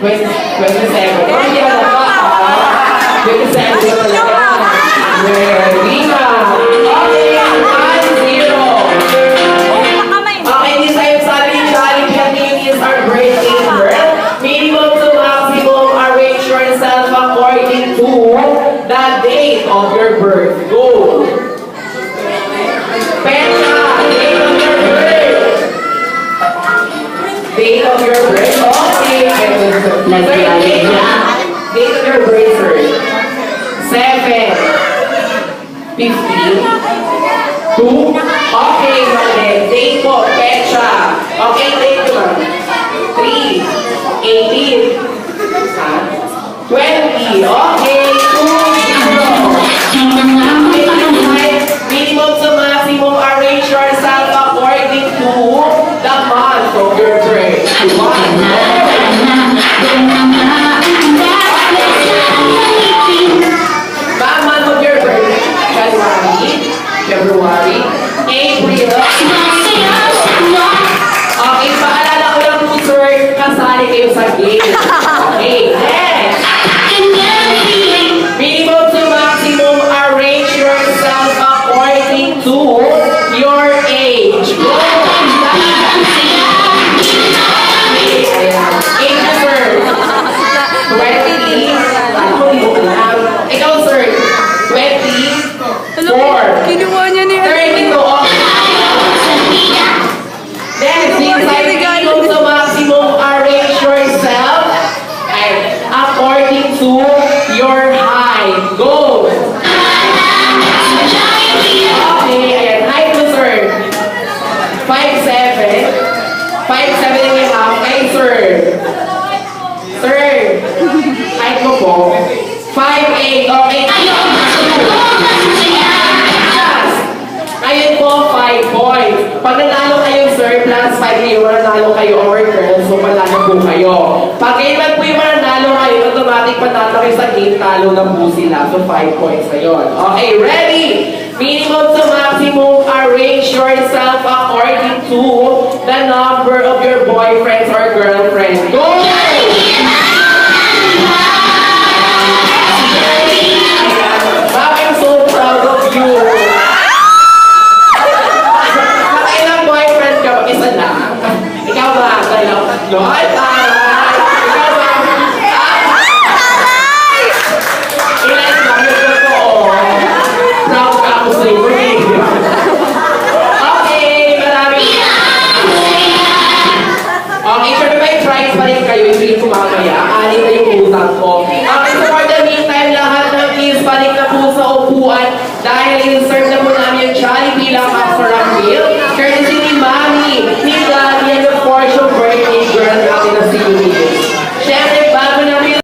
27. Oh, hindi ka na pa. 27 na talaga. Ready na. Okay, 1-0. Okay, this time sabi ni challenge and name is our birthday girl. Minimum to maximum, arrange yourself according to the date of your birth. Go. Petra, date of your birth. Date of your birth. Okay. Date of your birth, sir. 7. 15. 2. Okay, mali. Date po, Petra. Okay, date mo. 3. 18. 20. Okay, 2-0. Minimum to maximum, arrange yourself according to the month of your birth. Ba month of your birth? January, February, April. Okay, paalala ko lang po, sir, kasali kayo sa game. Okay, next. Minimum to maximum, arrange yourself according to your age. Go! Age first. 20. Ikaw, sir. 24. Kinuha niya ni 32. Then, minimum to maximum, arrange yourself according to your height. Go! Okay, ayan. Height mo, sir. 5'7". 5'7" and a half. Ay, sir. Sir, height mo po. 5'8". Okay. Ngayon po, 5 points. Pag nanalo kayo, sir, plus 5 kayo, mananalo kayo over girls, so manalo po kayo. Pag kailan po yung mananalo kayo, automatic panalo kayo sa game, talo na po sila. So 5 points na yun. Okay, ready? Minimum to maximum, arrange yourself according to the number of your boyfriends or girlfriends. Go! I'm so proud of you. Nakailang boyfriend ka ba? Isa lang. Ikaw ba? Dalaw? Ay, taray! Ikaw ba? Ilan ba? Yung totoo. Proud ka ako sa iyo. Okay, marami. Okay, pero may prize pa rin kayo. Hindi ko mamaya. Anin na yung utang ko.